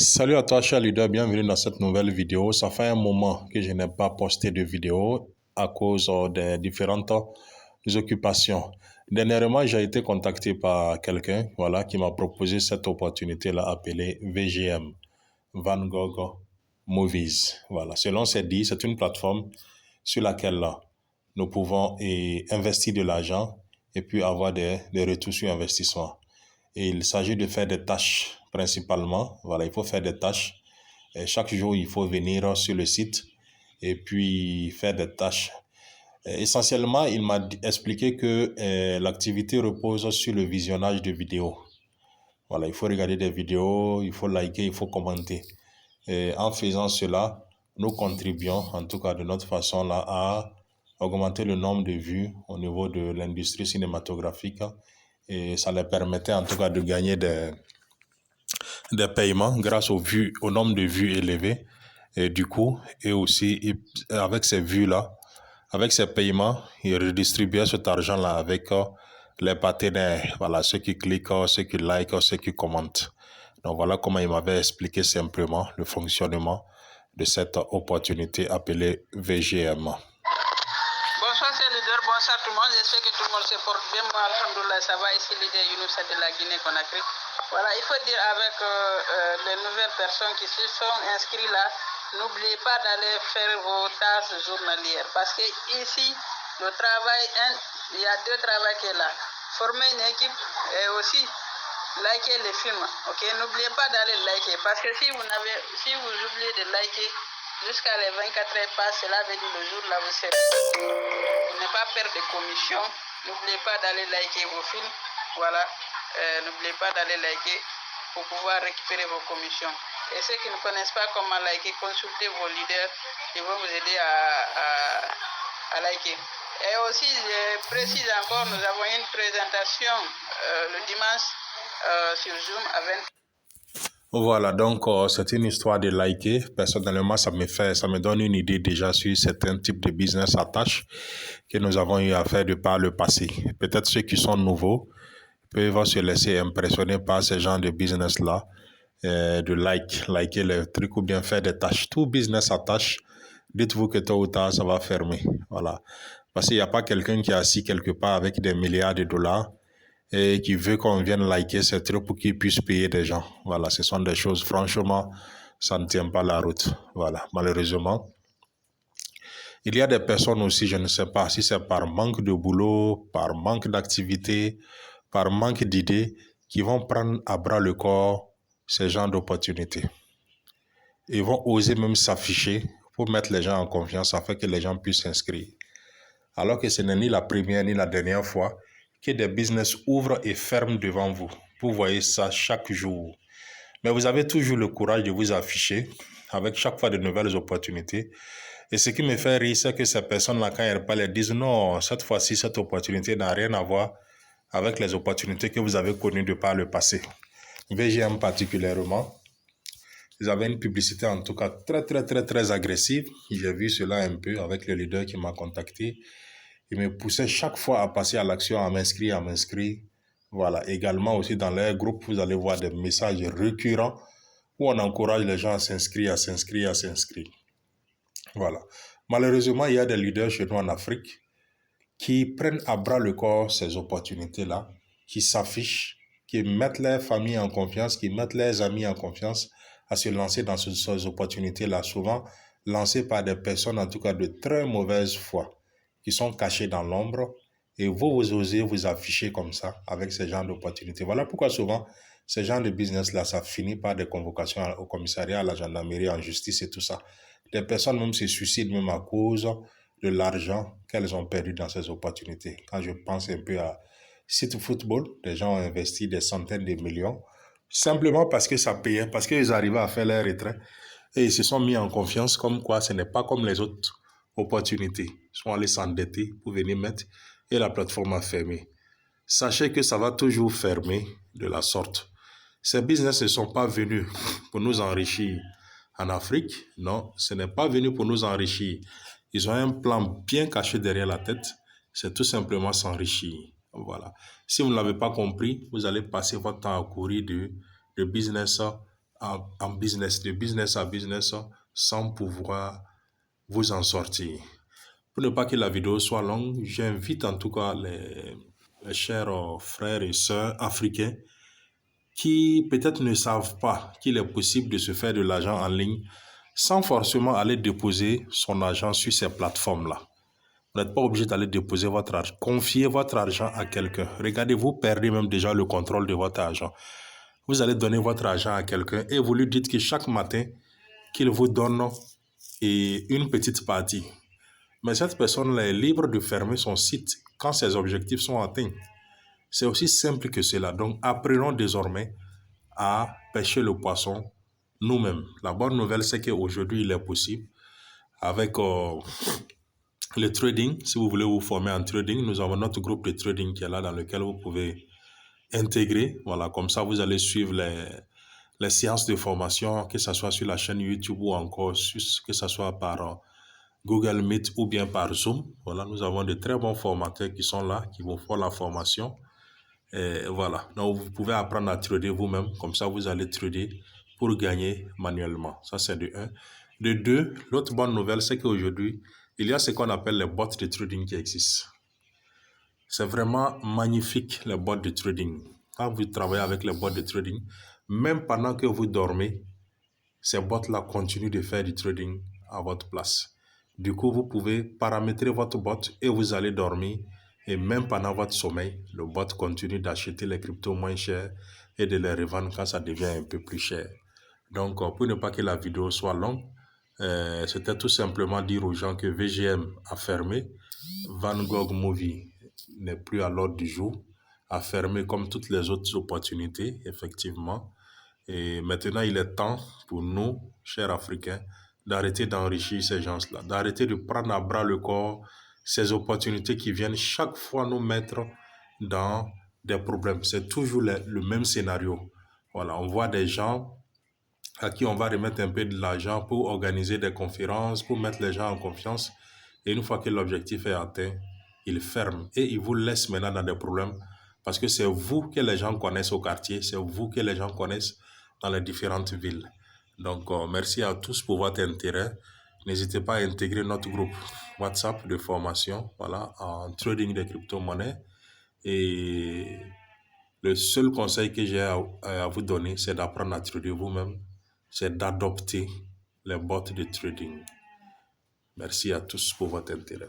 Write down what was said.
Salut à toi, cher leader, bienvenue dans cette nouvelle vidéo. Ça fait un moment que je n'ai pas posté de vidéo à cause des différentes occupations. Dernièrement, j'ai été contacté par quelqu'un, voilà, qui m'a proposé cette opportunité-là appelée VGM, Van Gogh Movies. Voilà, selon ses dits, c'est une plateforme sur laquelle là, nous pouvons investir de l'argent et puis avoir des retours sur investissement. Et il s'agit de faire des tâches principalement. Voilà, il faut faire des tâches. Et chaque jour, il faut venir sur le site et puis faire des tâches. Essentiellement, il m'a expliqué que l'activité repose sur le visionnage de vidéos. Voilà, il faut regarder des vidéos, il faut liker, il faut commenter. Et en faisant cela, nous contribuons, en tout cas de notre façon là, à augmenter le nombre de vues au niveau de l'industrie cinématographique. Et ça leur permettait en tout cas de gagner des paiements grâce au nombre de vues élevées. Et du coup, et aussi, avec ces vues-là, avec ces paiements, ils redistribuaient cet argent-là avec les partenaires. Voilà, ceux qui cliquent, ceux qui likent, ceux qui commentent. Donc voilà comment il m'avait expliqué simplement le fonctionnement de cette opportunité appelée VGM. Bonsoir, c'est leader. Bonsoir tout le monde. J'espère que tout le monde se porte bien. Moi, alhamdoulilah, ça va ici, leader Younous de la Guinée-Conakry. Voilà, il faut dire avec les nouvelles personnes qui se sont inscrites là, n'oubliez pas d'aller faire vos tâches journalières. Parce que ici, le travail, il y a deux travails qui est là. Former une équipe et aussi liker les films. Ok, n'oubliez pas d'aller liker. Parce que si vous oubliez de liker, jusqu'à les 24 heures passent, cela veut dire le jour là vous serez. Ne pas perdre de commission. N'oubliez pas d'aller liker vos films. Voilà. N'oubliez pas d'aller liker pour pouvoir récupérer vos commissions. Et ceux qui ne connaissent pas comment liker, consultez vos leaders. Ils vont vous aider à liker. Et aussi, je précise encore, nous avons une présentation le dimanche sur Zoom à 20. Voilà, donc c'est une histoire de liker. Personnellement, ça me donne une idée déjà sur certains types de business à tâches que nous avons eu à faire de par le passé. Peut-être ceux qui sont nouveaux peuvent se laisser impressionner par ce genre de business-là, de liker les trucs ou bien faire des tâches. Tout business à tâches, dites-vous que tôt ou tard, ça va fermer. Voilà. Parce qu'il n'y a pas quelqu'un qui est assis quelque part avec des milliards de dollars et qui veut qu'on vienne liker ces trucs pour qu'ils puissent payer des gens. Voilà, ce sont des choses, franchement, ça ne tient pas la route. Voilà, malheureusement. Il y a des personnes aussi, je ne sais pas si c'est par manque de boulot, par manque d'activité, par manque d'idées, qui vont prendre à bras le corps ces genres d'opportunités. Ils vont oser même s'afficher pour mettre les gens en confiance afin que les gens puissent s'inscrire. Alors que ce n'est ni la première ni la dernière fois que des business ouvrent et ferment devant vous. Vous voyez ça chaque jour. Mais vous avez toujours le courage de vous afficher avec chaque fois de nouvelles opportunités. Et ce qui me fait rire, c'est que ces personnes-là, quand elles parlent, elles disent non, cette fois-ci, cette opportunité n'a rien à voir avec les opportunités que vous avez connues de par le passé. VGM particulièrement, ils avaient une publicité en tout cas très agressive. J'ai vu cela un peu avec le leader qui m'a contacté. Il me poussait chaque fois à passer à l'action, à m'inscrire. Voilà. Également aussi dans les groupes, vous allez voir des messages récurrents où on encourage les gens à s'inscrire. Voilà. Malheureusement, il y a des leaders chez nous en Afrique qui prennent à bras le corps ces opportunités-là, qui s'affichent, qui mettent leurs familles en confiance, qui mettent leurs amis en confiance à se lancer dans ces opportunités-là, souvent lancées par des personnes en tout cas de très mauvaise foi, qui sont cachés dans l'ombre, et vous osez vous afficher comme ça avec ce genre d'opportunités. Voilà pourquoi souvent, ce genre de business-là, ça finit par des convocations au commissariat, à la gendarmerie, en justice et tout ça. Des personnes même se suicident même à cause de l'argent qu'elles ont perdu dans ces opportunités. Quand je pense un peu à Site Football, des gens ont investi des centaines de millions, simplement parce que ça payait, parce qu'ils arrivaient à faire leur retrait, et ils se sont mis en confiance comme quoi ce n'est pas comme les autres opportunités. Ils sont allés s'endetter pour venir mettre et la plateforme a fermé. Sachez que ça va toujours fermer de la sorte. Ces business ne sont pas venus pour nous enrichir en Afrique. Non, ce n'est pas venu pour nous enrichir. Ils ont un plan bien caché derrière la tête. C'est tout simplement s'enrichir. Voilà. Si vous ne l'avez pas compris, vous allez passer votre temps à courir de business en business, de business à business, sans pouvoir vous en sortir. Pour ne pas que la vidéo soit longue, j'invite en tout cas les chers frères et sœurs africains qui peut-être ne savent pas qu'il est possible de se faire de l'argent en ligne sans forcément aller déposer son argent sur ces plateformes-là. Vous n'êtes pas obligé d'aller déposer votre argent. Confiez votre argent à quelqu'un. Regardez, vous perdez même déjà le contrôle de votre argent. Vous allez donner votre argent à quelqu'un et vous lui dites que chaque matin, qu'il vous donne une petite partie. Mais cette personne-là est libre de fermer son site quand ses objectifs sont atteints. C'est aussi simple que cela. Donc, apprenons désormais à pêcher le poisson nous-mêmes. La bonne nouvelle, c'est qu'aujourd'hui, il est possible, avec le trading, si vous voulez vous former en trading, nous avons notre groupe de trading qui est là, dans lequel vous pouvez intégrer. Voilà, comme ça, vous allez suivre les séances de formation, que ce soit sur la chaîne YouTube ou encore que ce soit par Google Meet ou bien par Zoom. Voilà, nous avons de très bons formateurs qui sont là, qui vous font la formation. Et voilà, donc vous pouvez apprendre à trader vous-même, comme ça vous allez trader pour gagner manuellement. Ça, c'est de 1. De 2, l'autre bonne nouvelle, c'est qu'aujourd'hui, il y a ce qu'on appelle les bots de trading qui existent. C'est vraiment magnifique, les bots de trading. Quand vous travaillez avec les bots de trading, même pendant que vous dormez, ces bots-là continuent de faire du trading à votre place. Du coup, vous pouvez paramétrer votre bot et vous allez dormir. Et même pendant votre sommeil, le bot continue d'acheter les cryptos moins chers et de les revendre quand ça devient un peu plus cher. Donc, pour ne pas que la vidéo soit longue, c'était tout simplement dire aux gens que VGM a fermé, Van Gogh Movie n'est plus à l'ordre du jour, a fermé comme toutes les autres opportunités, effectivement. Et maintenant, il est temps pour nous, chers Africains, d'arrêter d'enrichir ces gens-là, d'arrêter de prendre à bras le corps ces opportunités qui viennent chaque fois nous mettre dans des problèmes. C'est toujours le même scénario. Voilà, on voit des gens à qui on va remettre un peu de l'argent pour organiser des conférences, pour mettre les gens en confiance. Et une fois que l'objectif est atteint, ils ferment et ils vous laissent maintenant dans des problèmes parce que c'est vous que les gens connaissent au quartier, c'est vous que les gens connaissent dans les différentes villes. Donc, merci à tous pour votre intérêt. N'hésitez pas à intégrer notre groupe WhatsApp de formation, voilà, en trading de crypto-monnaies. Et le seul conseil que j'ai à vous donner, c'est d'apprendre à trader vous-même, c'est d'adopter les bots de trading. Merci à tous pour votre intérêt.